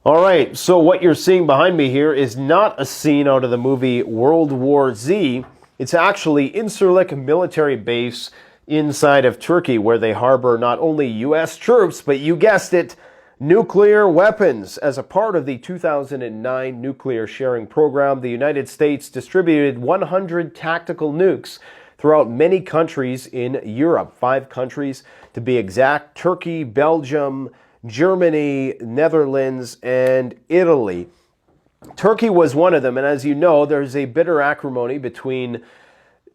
All right, so what you're seeing behind me here is not a scene out of the movie World War Z. It's actually Incirlik military base inside of Turkey, where they harbor not only U.S. troops, but you guessed it, nuclear weapons. As a part of the 2009 nuclear sharing program, the United States distributed 100 tactical nukes throughout many countries in Europe. 5 countries to be exact: Turkey, Belgium, Germany, Netherlands, and Italy. Turkey was one of them, and as you know, there's a bitter acrimony between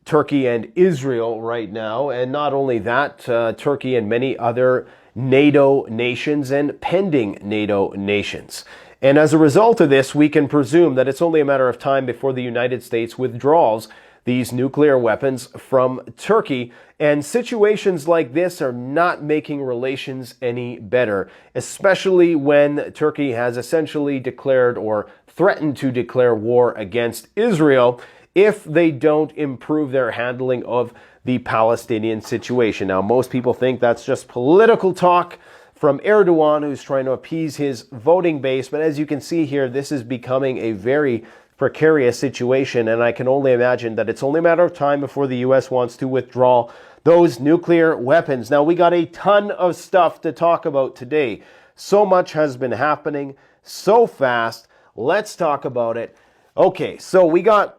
Turkey and Israel right now, and not only that, Turkey and many other NATO nations and pending NATO nations. And as a result of this, we can presume that it's only a matter of time before the United States withdraws these nuclear weapons from Turkey. And situations like this are not making relations any better, especially when Turkey has essentially declared or threatened to declare war against Israel if they don't improve their handling of the Palestinian situation. Now, most people think that's just political talk from Erdogan, who's trying to appease his voting base. But as you can see here, this is becoming a very precarious situation, and I can only imagine that it's only a matter of time before the U.S. wants to withdraw those nuclear weapons. Now, we got a ton of stuff to talk about today. So much has been happening so fast. Let's talk about it. Okay, so we got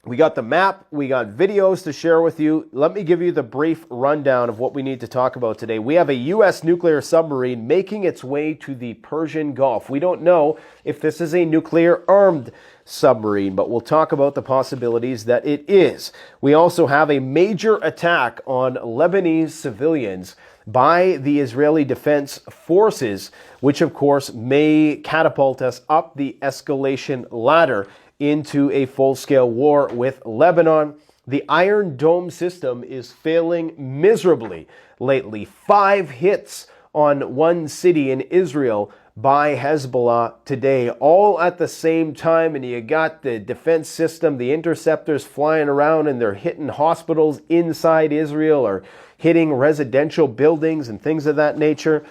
the map, we got videos to share with you. Let me give you the brief rundown of what we need to talk about today. We have a U.S. nuclear submarine making its way to the Persian Gulf. We don't know if this is a nuclear-armed submarine, but we'll talk about the possibilities that it is. We also have a major attack on Lebanese civilians by the Israeli Defense Forces, which of course may catapult us up the escalation ladder into a full-scale war with Lebanon. The Iron Dome system is failing miserably lately. 5 hits on one city in Israel by Hezbollah today, all at the same time, and you got the defense system, the interceptors flying around, and they're hitting hospitals inside Israel or hitting residential buildings and things of that nature.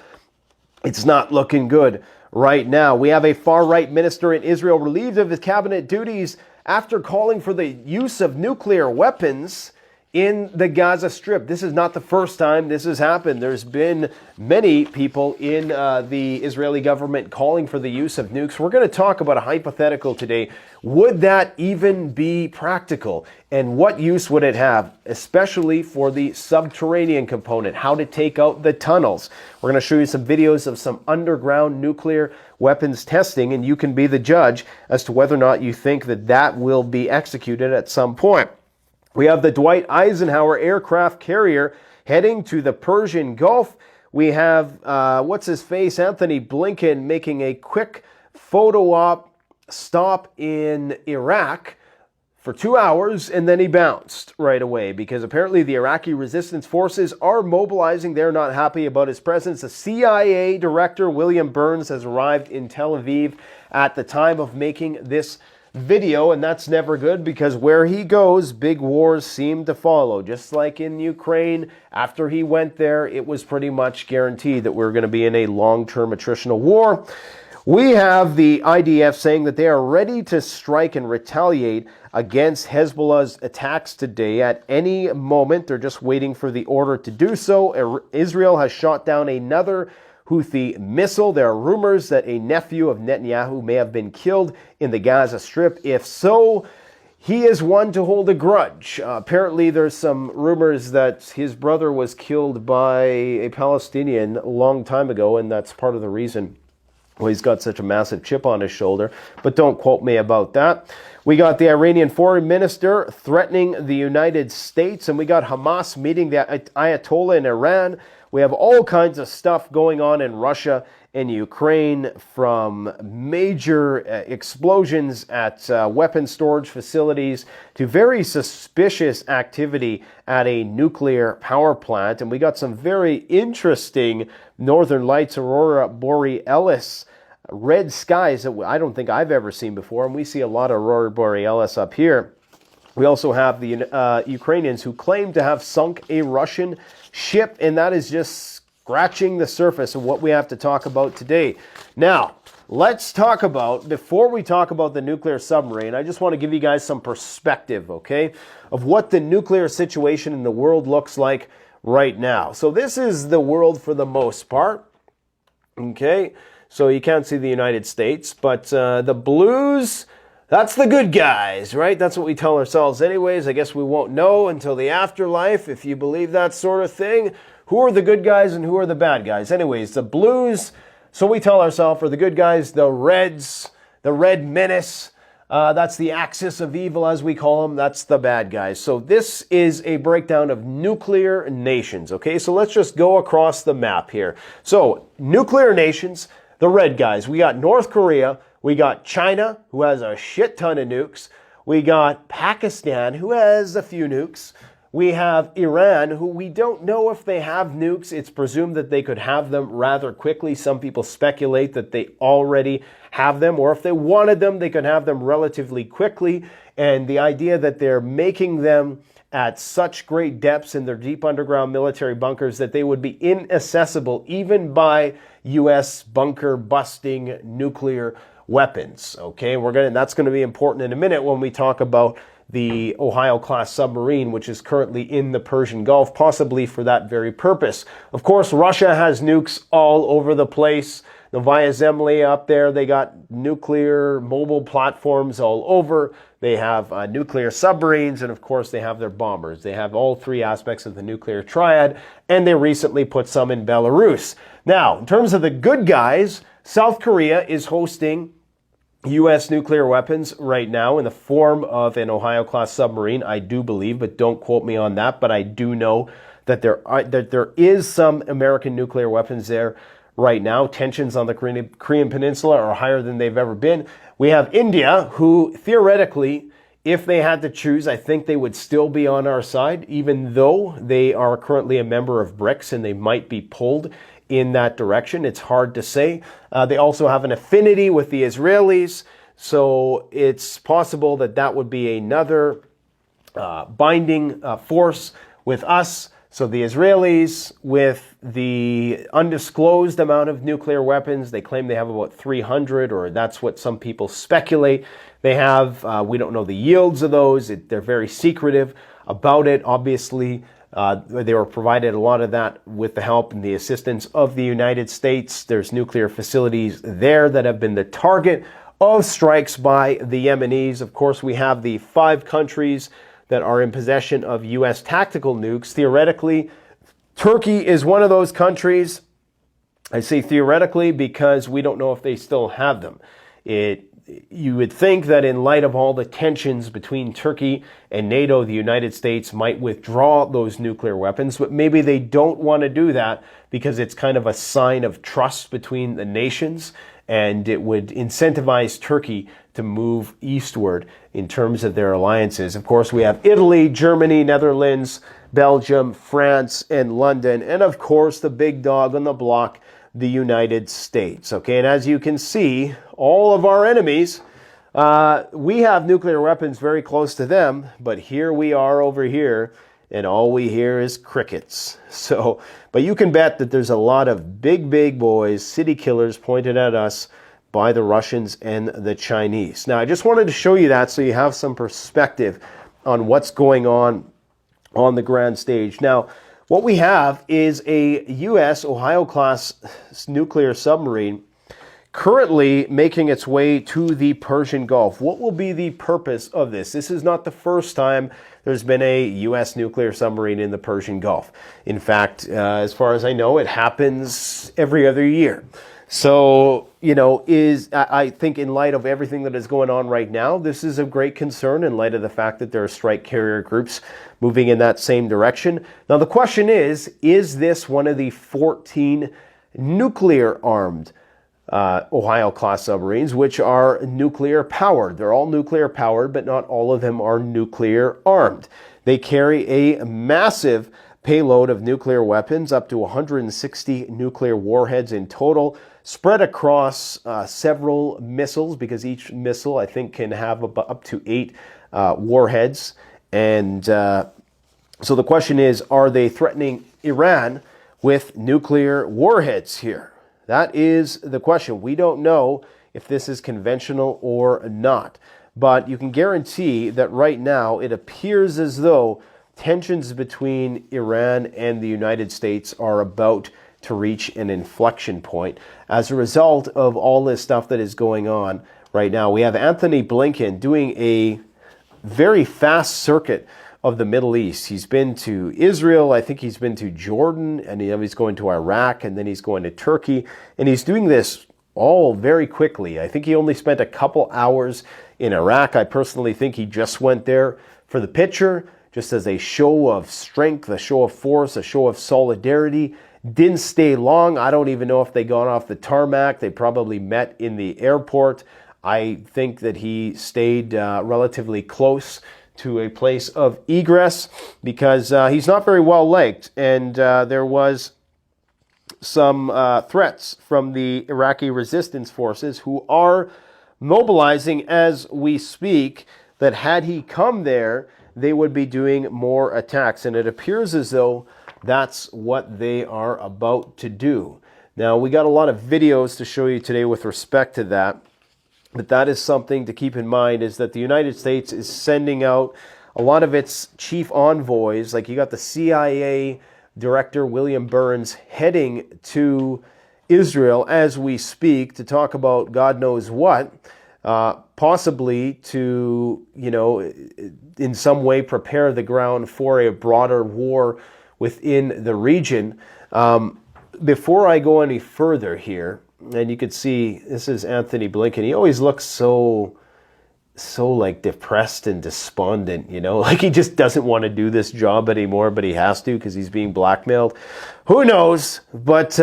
It's not looking good right now. We have a far-right minister in Israel relieved of his cabinet duties after calling for the use of nuclear weapons in the Gaza Strip. This is not the first time this has happened. There's been many people in the Israeli government calling for the use of nukes. We're going to talk about a hypothetical today. Would that even be practical? And what use would it have, especially for the subterranean component, how to take out the tunnels? We're going to show you some videos of some underground nuclear weapons testing, and you can be the judge as to whether or not you think that that will be executed at some point. We have the Dwight Eisenhower aircraft carrier heading to the Persian Gulf. We have, Anthony Blinken making a quick photo op stop in Iraq for 2 hours, and then he bounced right away because apparently the Iraqi resistance forces are mobilizing. They're not happy about his presence. The CIA director, William Burns, has arrived in Tel Aviv at the time of making this video, and that's never good because where he goes, big wars seem to follow. Just like in Ukraine, after he went there, it was pretty much guaranteed that we're going to be in a long-term attritional war. We have the IDF saying that they are ready to strike and retaliate against Hezbollah's attacks today at any moment. They're just waiting for the order to do so. Israel has shot down another Houthi missile. There are rumors that a nephew of Netanyahu may have been killed in the Gaza Strip. If so, he is one to hold a grudge. Apparently, there's some rumors that his brother was killed by a Palestinian a long time ago, and that's part of the reason why he's got such a massive chip on his shoulder. But don't quote me about that. We got the Iranian foreign minister threatening the United States, and we got Hamas meeting the Ayatollah in Iran. We have all kinds of stuff going on in Russia and Ukraine, from major explosions at weapon storage facilities to very suspicious activity at a nuclear power plant. And we got some very interesting Northern Lights, Aurora Borealis, red skies that I don't think I've ever seen before. And we see a lot of Aurora Borealis up here. We also have the Ukrainians who claim to have sunk a Russian ship, and that is just scratching the surface of what we have to talk about today. Now, let's talk about, before we talk about the nuclear submarine, I just want to give you guys some perspective, okay, of what the nuclear situation in the world looks like right now. So this is the world for the most part, okay? So you can't see the United States, but the blues, that's the good guys, right? That's what we tell ourselves anyways. I guess we won't know until the afterlife, if you believe that sort of thing. Who are the good guys and who are the bad guys? Anyways, the blues, so we tell ourselves, are the good guys. The reds, the red menace, that's the axis of evil, as we call them. That's the bad guys. So this is a breakdown of nuclear nations, okay? So let's just go across the map here. So nuclear nations, the red guys. We got North Korea. We got China, who has a shit ton of nukes. We got Pakistan, who has a few nukes. We have Iran, who we don't know if they have nukes. It's presumed that they could have them rather quickly. Some people speculate that they already have them, or if they wanted them, they could have them relatively quickly. And the idea that they're making them at such great depths in their deep underground military bunkers that they would be inaccessible even by U.S. bunker busting nuclear weapons. Okay, that's going to be important in a minute when we talk about the Ohio-class submarine, which is currently in the Persian Gulf, possibly for that very purpose. Of course, Russia has nukes all over the place. Novaya Zemlya up there, they got nuclear mobile platforms all over. They have nuclear submarines, and of course, they have their bombers. They have all three aspects of the nuclear triad, and they recently put some in Belarus. Now, in terms of the good guys, South Korea is hosting U.S. nuclear weapons right now in the form of an Ohio-class submarine, I do believe, but don't quote me on that. But I do know that there is some American nuclear weapons there right now. Tensions on the Korean Peninsula are higher than they've ever been. We have India, who theoretically, if they had to choose, I think they would still be on our side, even though they are currently a member of BRICS and they might be pulled in that direction. It's hard to say. They also have an affinity with the Israelis, so it's possible that that would be another binding force with us. So the Israelis, with the undisclosed amount of nuclear weapons, they claim they have about 300, or that's what some people speculate. They have, we don't know the yields of those. They're very secretive about it, obviously. They were provided a lot of that with the help and the assistance of the United States. There's nuclear facilities there that have been the target of strikes by the Yemenis. Of course, we have the 5 countries that are in possession of U.S. tactical nukes. Theoretically, Turkey is one of those countries. I say theoretically because we don't know if they still have them. You would think that in light of all the tensions between Turkey and NATO, the United States might withdraw those nuclear weapons, but maybe they don't want to do that because it's kind of a sign of trust between the nations, and it would incentivize Turkey to move eastward in terms of their alliances. Of course, we have Italy, Germany, Netherlands, Belgium, France, and London, and of course, the big dog on the block, the United States. Okay, and as you can see, all of our enemies, we have nuclear weapons very close to them, but here we are over here, and all we hear is crickets. So, but you can bet that there's a lot of big boys, city killers pointed at us by the Russians and the Chinese. Now, I just wanted to show you that so you have some perspective on what's going on the grand stage. Now, what we have is a U.S. Ohio-class nuclear submarine currently making its way to the Persian Gulf. What will be the purpose of this? This is not the first time there's been a U.S. nuclear submarine in the Persian Gulf. In fact, as far as I know, it happens every other year. So, I think in light of everything that is going on right now, this is of great concern in light of the fact that there are strike carrier groups moving in that same direction. Now, the question is this one of the 14 nuclear-armed Ohio-class submarines, which are nuclear-powered? They're all nuclear-powered, but not all of them are nuclear-armed. They carry a massive payload of nuclear weapons, up to 160 nuclear warheads in total, spread across several missiles, because each missile, I think, can have up to 8 warheads. And so the question is, are they threatening Iran with nuclear warheads here? That is the question. We don't know if this is conventional or not. But you can guarantee that right now it appears as though tensions between Iran and the United States are about to reach an inflection point as a result of all this stuff that is going on right now. We have Anthony Blinken doing a very fast circuit of the Middle East. He's been to Israel, I think he's been to Jordan, and he's going to Iraq, and then he's going to Turkey, and he's doing this all very quickly. I think he only spent a couple hours in Iraq. I personally think he just went there for the picture, just as a show of strength, a show of force, a show of solidarity. Didn't stay long. I don't even know if they got off the tarmac. They probably met in the airport. I think that he stayed relatively close to a place of egress because he's not very well liked. And there was some threats from the Iraqi resistance forces who are mobilizing as we speak, that had he come there, they would be doing more attacks. And it appears as though that's what they are about to do. Now, we got a lot of videos to show you today with respect to that. But that is something to keep in mind, is that the United States is sending out a lot of its chief envoys. Like you got the CIA Director William Burns heading to Israel as we speak to talk about God knows what, possibly to, in some way prepare the ground for a broader war within the region. Before I go any further here, and you could see, this is Anthony Blinken. He always looks so like depressed and despondent, like he just doesn't want to do this job anymore, but he has to because he's being blackmailed. Who knows? But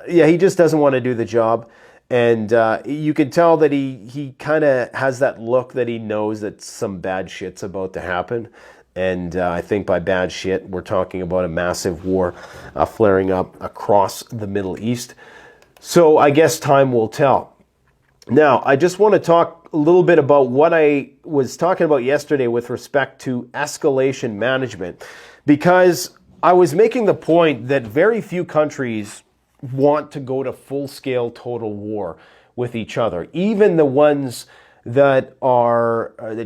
he just doesn't want to do the job. And you can tell that he kind of has that look that he knows that some bad shit's about to happen. And I think by bad shit, we're talking about a massive war flaring up across the Middle East. So I guess time will tell. Now, I just want to talk a little bit about what I was talking about yesterday with respect to escalation management, because I was making the point that very few countries want to go to full-scale total war with each other. Even the ones that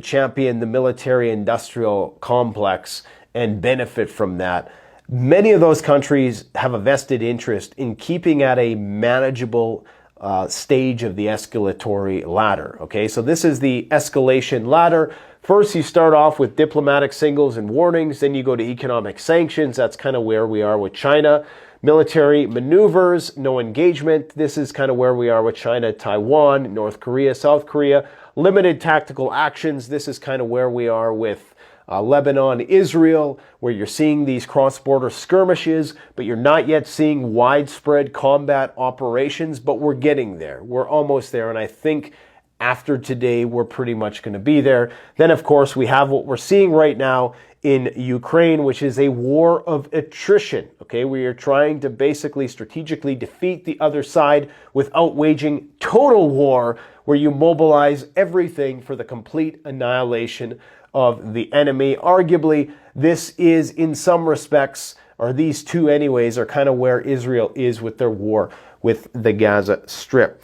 champion the military-industrial complex and benefit from that, many of those countries have a vested interest in keeping at a manageable stage of the escalatory ladder. Okay, so this is the escalation ladder. First, you start off with diplomatic signals and warnings. Then you go to economic sanctions. That's kind of where we are with China. Military maneuvers, no engagement. This is kind of where we are with China, Taiwan, North Korea, South Korea. Limited tactical actions. This is kind of where we are with Lebanon, Israel, where you're seeing these cross-border skirmishes, but you're not yet seeing widespread combat operations, but we're getting there. We're almost there, and I think after today, we're pretty much going to be there. Then, of course, we have what we're seeing right now in Ukraine, which is a war of attrition. Okay, we are trying to basically strategically defeat the other side without waging total war, where you mobilize everything for the complete annihilation of the enemy. Arguably, this is in some respects, or these two anyways, are kind of where Israel is with their war with the Gaza Strip.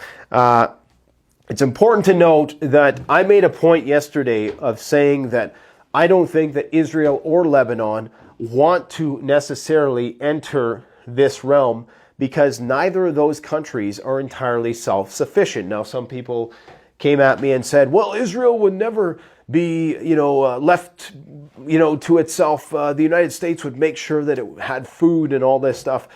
It's important to note that I made a point yesterday of saying that I don't think that Israel or Lebanon want to necessarily enter this realm, because neither of those countries are entirely self-sufficient. Now, some people came at me and said, well, Israel would never be, left, to itself. The United States would make sure that it had food and all this stuff.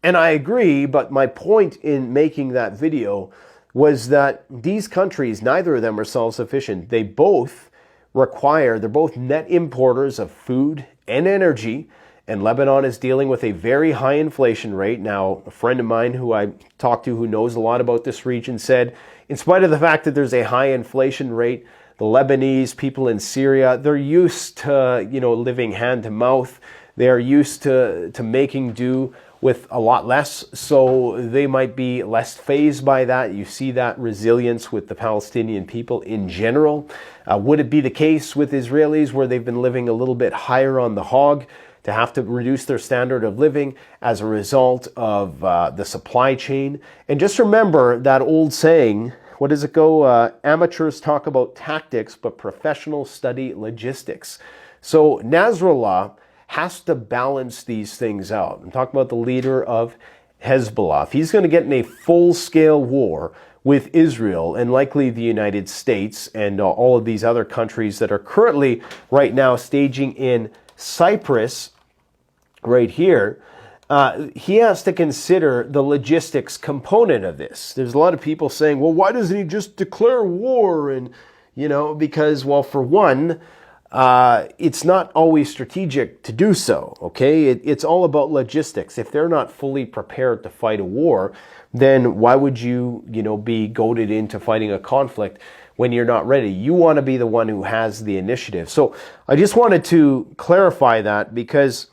And I agree, but my point in making that video was that these countries, neither of them are self-sufficient. They're both net importers of food and energy, and Lebanon is dealing with a very high inflation rate. Now, a friend of mine who I talked to who knows a lot about this region said, in spite of the fact that there's a high inflation rate, the Lebanese people in Syria, they're used to, living hand to mouth. They're used to making do with a lot less, so they might be less fazed by that. You see that resilience with the Palestinian people in general. Would it be the case with Israelis, where they've been living a little bit higher on the hog, to have to reduce their standard of living as a result of the supply chain? And just remember that old saying what does it go? Amateurs talk about tactics, but professionals study logistics. So Nasrallah has to balance these things out. I'm talking about the leader of Hezbollah. If he's going to get in a full-scale war with Israel and likely the United States and all of these other countries that are currently right now staging in Cyprus right here, he has to consider the logistics component of this. There's a lot of people saying, well, why doesn't he just declare war? And, you know, because, well, for one, it's not always strategic to do so, okay? It's all about logistics. If they're not fully prepared to fight a war, then why would you, be goaded into fighting a conflict when you're not ready? You want to be the one who has the initiative. So I just wanted to clarify that because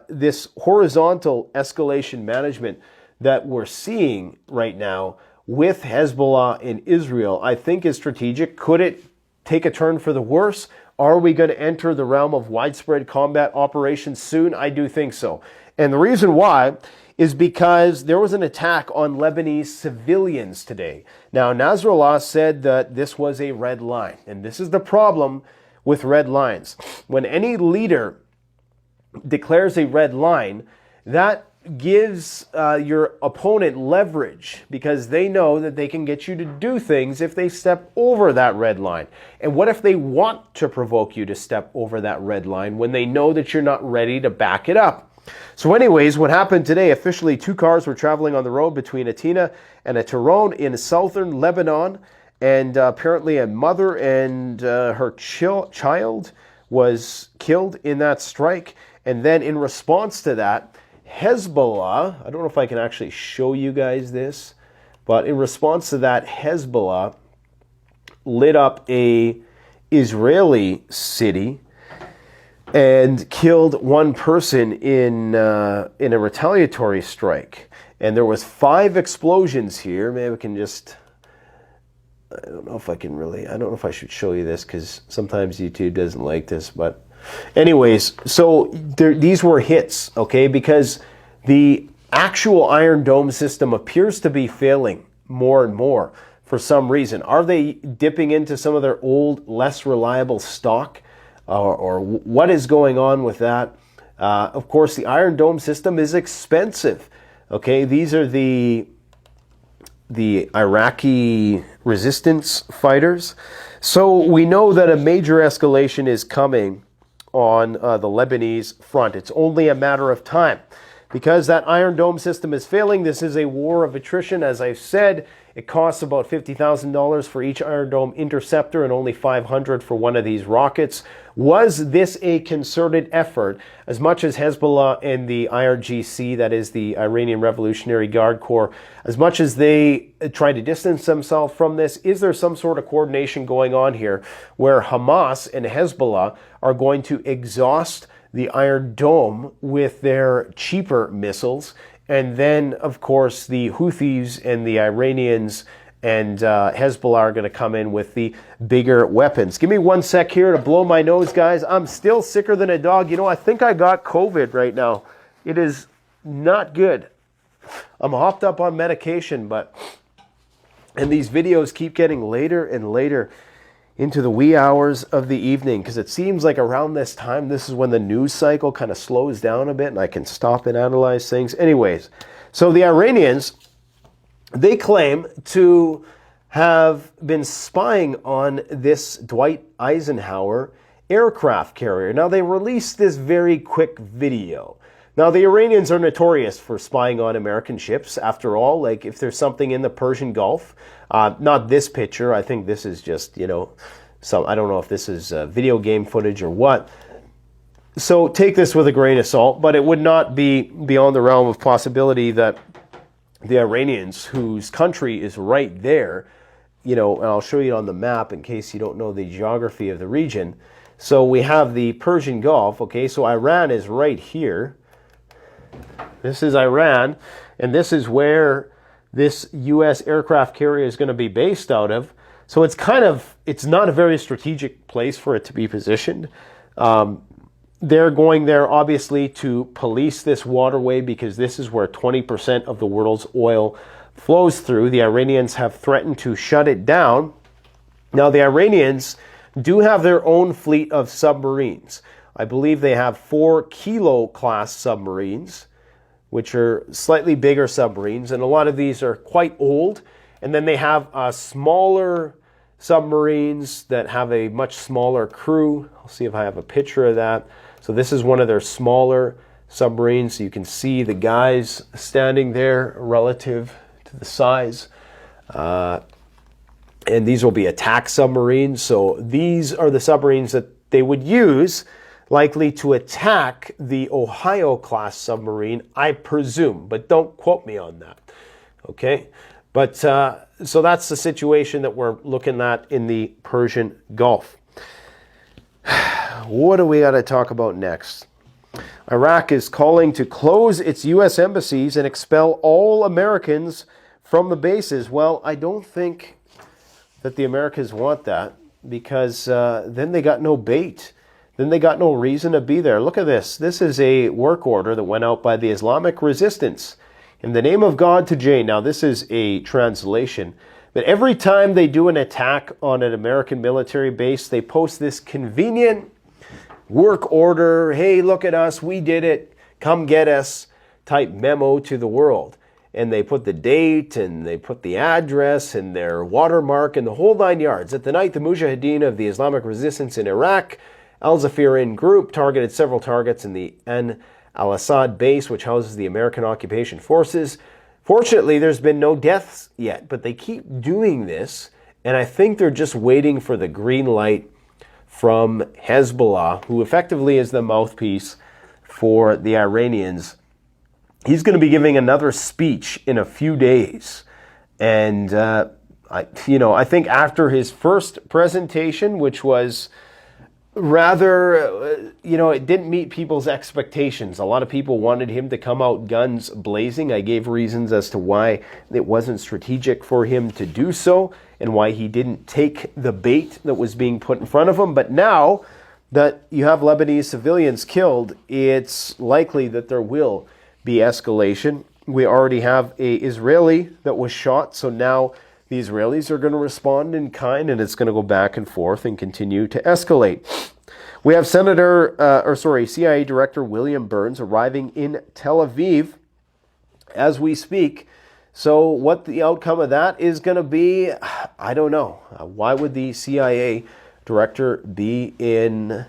this horizontal escalation management that we're seeing right now with Hezbollah in Israel, I think is strategic. Could it take a turn for the worse? Are we going to enter the realm of widespread combat operations soon? I do think so. And the reason why is because there was an attack on Lebanese civilians today. Now, Nasrallah said that this was a red line. And this is the problem with red lines. When any leader declares a red line, that gives your opponent leverage because they know that they can get you to do things if they step over that red line. And what if they want to provoke you to step over that red line when they know that you're not ready to back it up? So anyways, what happened today, officially 2 cars were traveling on the road between Atina and a Tyrone in southern Lebanon, and apparently a mother and her child was killed in that strike. And then in response to that, Hezbollah, I don't know if I can actually show you guys this, but in response to that, Hezbollah lit up a Israeli city and killed 1 person in a retaliatory strike. And there was 5 explosions here. Maybe I can just, I don't know if I should show you this because sometimes YouTube doesn't like this, but anyways, so these were hits, okay, because the actual Iron Dome system appears to be failing more and more for some reason. Are they dipping into some of their old, less reliable stock? Or what is going on with that? Of course, the Iron Dome system is expensive. Okay, these are the Iraqi resistance fighters. So we know that a major escalation is coming on the Lebanese front. It's only a matter of time. Because that Iron Dome system is failing, this is a war of attrition. As I've said, it costs about $50,000 for each Iron Dome interceptor and only $500 for one of these rockets. Was this a concerted effort? As much as Hezbollah and the IRGC, that is the Iranian Revolutionary Guard Corps, as much as they try to distance themselves from this, is there some sort of coordination going on here where Hamas and Hezbollah are going to exhaust the Iron Dome with their cheaper missiles? And then, of course, the Houthis and the Iranians and Hezbollah are going to come in with the bigger weapons. Give me 1 sec here to blow my nose, guys. I'm still sicker than a dog. I think I got COVID right now. It is not good. I'm hopped up on medication, and these videos keep getting later and later into the wee hours of the evening because it seems like around this time, this is when the news cycle kind of slows down a bit and I can stop and analyze things. Anyways, so the Iranians, they claim to have been spying on this Dwight Eisenhower aircraft carrier. Now, they released this very quick video. Now, the Iranians are notorious for spying on American ships. After all, like if there's something in the Persian Gulf, not this picture, I think this is just, I don't know if this is video game footage or what. So take this with a grain of salt, but it would not be beyond the realm of possibility that the Iranians, whose country is right there, and I'll show you on the map in case you don't know the geography of the region. So we have the Persian Gulf, okay, so Iran is right here. This is Iran, and this is where this U.S. aircraft carrier is going to be based out of. So it's not a very strategic place for it to be positioned. They're going there, obviously, to police this waterway because this is where 20% of the world's oil flows through. The Iranians have threatened to shut it down. Now, the Iranians do have their own fleet of submarines. I believe they have 4 Kilo class submarines, which are slightly bigger submarines, and a lot of these are quite old. And then they have smaller submarines that have a much smaller crew. I'll see if I have a picture of that. So this is one of their smaller submarines. So you can see the guys standing there relative to the size. And these will be attack submarines. So these are the submarines that they would use, likely to attack the Ohio-class submarine, I presume. But don't quote me on that. Okay? But so that's the situation that we're looking at in the Persian Gulf. What do we got to talk about next? Iraq is calling to close its U.S. embassies and expel all Americans from the bases. Well, I don't think that the Americans want that, because then they got no bait. Then they got no reason to be there. Look at this. This is a work order that went out by the Islamic Resistance. In the name of God to Jane. Now, this is a translation. But every time they do an attack on an American military base, they post this convenient work order, hey, look at us, we did it, come get us, type memo to the world. And they put the date, and they put the address, and their watermark, and the whole 9 yards. At the night, the Mujahideen of the Islamic Resistance in Iraq, Al-Zafirin group, targeted several targets in the Al-Assad base, which houses the American occupation forces. Fortunately, there's been no deaths yet, but they keep doing this, and I think they're just waiting for the green light from Hezbollah, who effectively is the mouthpiece for the Iranians. He's going to be giving another speech in a few days, and I think after his first presentation, which was rather, it didn't meet people's expectations. A lot of people wanted him to come out guns blazing. I gave reasons as to why it wasn't strategic for him to do so and why he didn't take the bait that was being put in front of him. But now that you have Lebanese civilians killed, it's likely that there will be escalation. We already have an Israeli that was shot, so now the Israelis are going to respond in kind, and it's going to go back and forth and continue to escalate. We have CIA Director William Burns arriving in Tel Aviv as we speak. So what the outcome of that is going to be, I don't know. Why would the CIA Director be in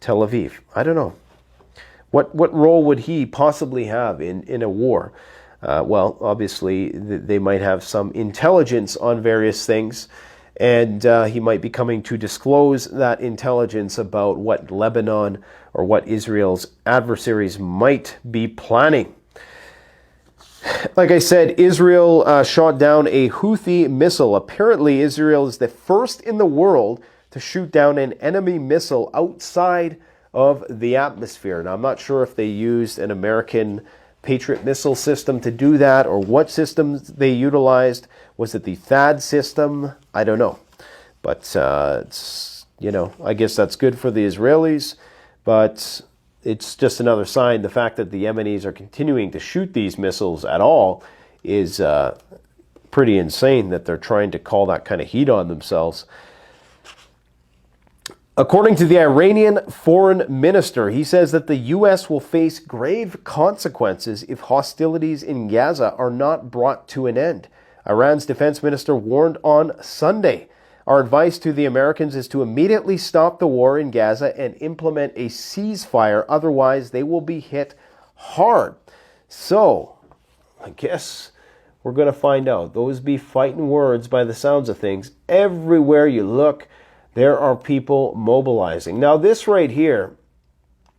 Tel Aviv? I don't know. What role would he possibly have in a war? Well, obviously, they might have some intelligence on various things, and he might be coming to disclose that intelligence about what Lebanon or what Israel's adversaries might be planning. Like I said, Israel shot down a Houthi missile. Apparently, Israel is the first in the world to shoot down an enemy missile outside of the atmosphere. Now, I'm not sure if they used an American Patriot missile system to do that, or what systems they utilized. Was it the THAAD system? I don't know. But, I guess that's good for the Israelis, but it's just another sign. The fact that the Yemenis are continuing to shoot these missiles at all is pretty insane, that they're trying to call that kind of heat on themselves. According to the Iranian foreign minister, he says that the U.S. will face grave consequences if hostilities in Gaza are not brought to an end. Iran's defense minister warned on Sunday, our advice to the Americans is to immediately stop the war in Gaza and implement a ceasefire. Otherwise, they will be hit hard. So, I guess we're going to find out. Those be fighting words by the sounds of things. Everywhere you look, there are people mobilizing. Now, this right here,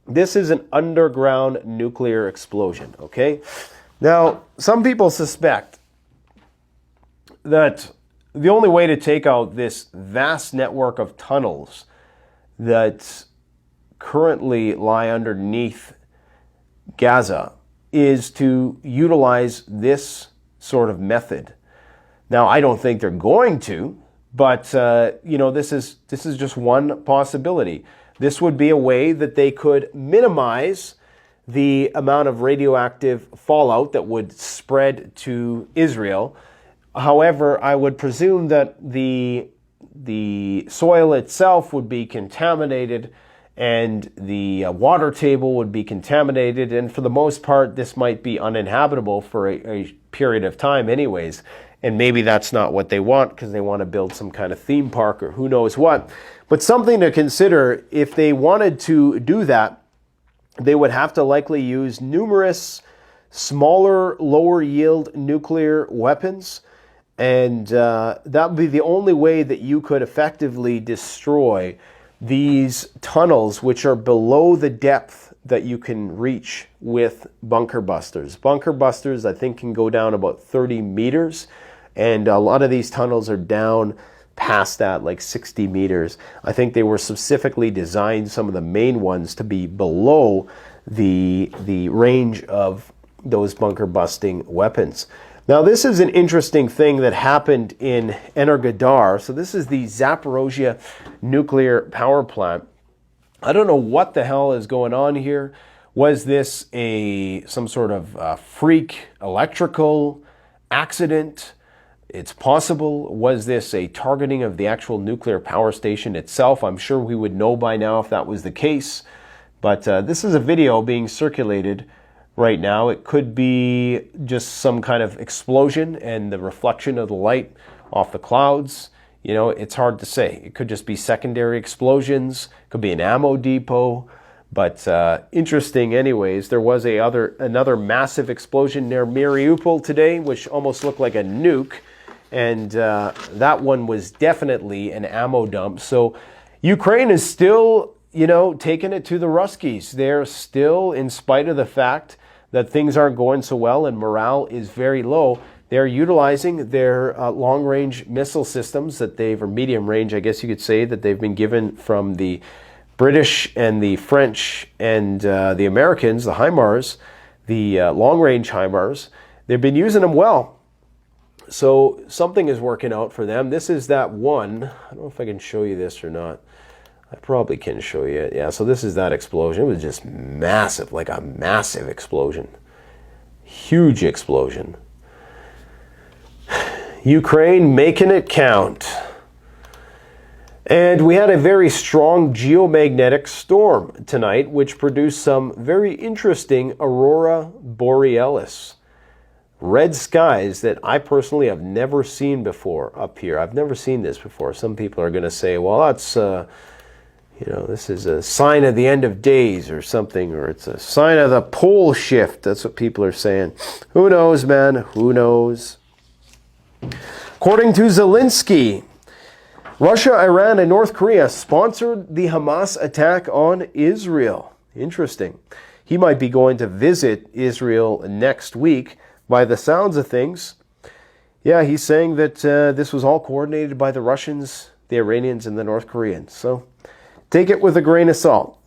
this is an underground nuclear explosion, okay? Now, some people suspect that the only way to take out this vast network of tunnels that currently lie underneath Gaza is to utilize this sort of method. Now, I don't think they're going to, but this is just one possibility. This would be a way that they could minimize the amount of radioactive fallout that would spread to Israel. However, I would presume that the soil itself would be contaminated and the water table would be contaminated, and for the most part, this might be uninhabitable for a period of time anyways. And maybe that's not what they want, because they want to build some kind of theme park or who knows what. But something to consider, if they wanted to do that, they would have to likely use numerous smaller, lower yield nuclear weapons. And that would be the only way that you could effectively destroy these tunnels, which are below the depth that you can reach with bunker busters. Bunker busters, I think, can go down about 30 meters. And a lot of these tunnels are down past that, like 60 meters. I think they were specifically designed, some of the main ones, to be below the range of those bunker busting weapons. Now, this is an interesting thing that happened in Energodar. So this is the Zaporozhye nuclear power plant. I don't know what the hell is going on here. Was this some sort of freak electrical accident? It's possible. Was this a targeting of the actual nuclear power station itself? I'm sure we would know by now if that was the case. But this is a video being circulated right now. It could be just some kind of explosion and the reflection of the light off the clouds. You know, it's hard to say. It could just be secondary explosions. It could be an ammo depot. But interesting anyways. There was another massive explosion near Mariupol today, which almost looked like a nuke. And that one was definitely an ammo dump. So Ukraine is still, you know, taking it to the Ruskies. They're still, in spite of the fact that things aren't going so well and morale is very low, they're utilizing their long-range missile systems that or medium range, I guess you could say, that they've been given from the British and the French and the Americans, the HIMARS, the long-range HIMARS. They've been using them well. So something is working out for them. This is that one. I don't know if I can show you this or not. I probably can show you it. Yeah, so this is that explosion. It was just massive, like a massive explosion. Huge explosion. Ukraine making it count. And we had a very strong geomagnetic storm tonight, which produced some very interesting aurora borealis. Red skies that I personally have never seen before up here. I've never seen this before. Some people are going to say, well, that's, you know, this is a sign of the end of days or something, or it's a sign of the pole shift. That's what people are saying. Who knows, man? Who knows? According to Zelensky, Russia, Iran, and North Korea sponsored the Hamas attack on Israel. Interesting. He might be going to visit Israel next week. By the sounds of things, yeah, he's saying that this was all coordinated by the Russians, the Iranians, and the North Koreans. So take it with a grain of salt.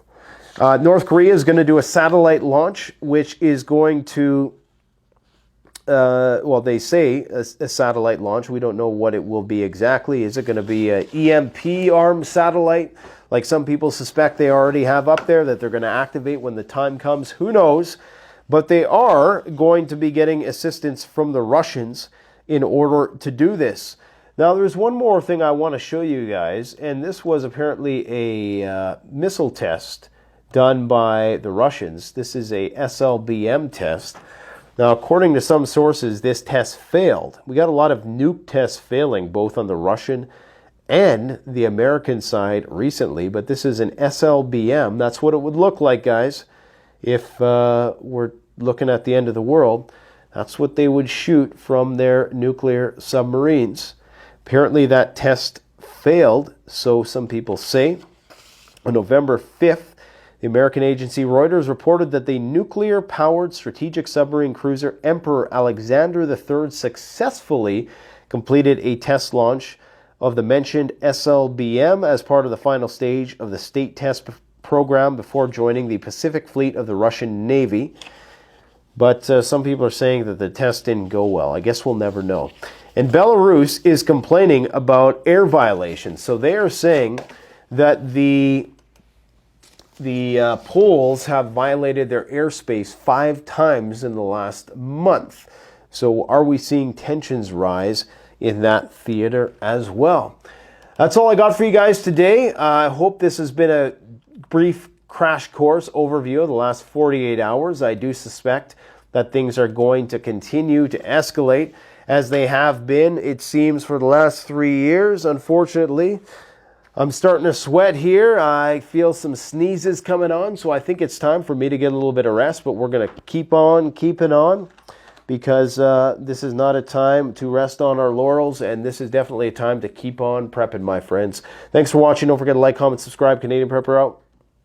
North Korea is going to do a satellite launch, which is going to, well, they say a satellite launch. We don't know what it will be exactly. Is it going to be an EMP-armed satellite, like some people suspect they already have up there, that they're going to activate when the time comes? Who knows? But they are going to be getting assistance from the Russians in order to do this. Now, there's one more thing I want to show you guys, and this was apparently a missile test done by the Russians. This is a SLBM test. Now, according to some sources, this test failed. We got a lot of nuke tests failing, both on the Russian and the American side recently, but this is an SLBM. That's what it would look like, guys, if we're looking at the end of the world. That's what they would shoot from their nuclear submarines. Apparently that test failed, so some people say. On November 5th, the American agency Reuters reported that the nuclear-powered strategic submarine cruiser Emperor Alexander III successfully completed a test launch of the mentioned SLBM as part of the final stage of the state test program before joining the Pacific Fleet of the Russian Navy. But some people are saying that the test didn't go well. I guess we'll never know. And Belarus is complaining about air violations. So they are saying that the the Poles have violated their airspace 5 times in the last month. So are we seeing tensions rise in that theater as well? That's all I got for you guys today. I hope this has been a brief crash course overview of the last 48 hours. I do suspect that things are going to continue to escalate as they have been, it seems, for the last 3 years, unfortunately. I'm starting to sweat here. I feel some sneezes coming on, so I think it's time for me to get a little bit of rest, but we're going to keep on keeping on because this is not a time to rest on our laurels, and this is definitely a time to keep on prepping, my friends. Thanks for watching. Don't forget to like, comment, subscribe. Canadian Prepper out.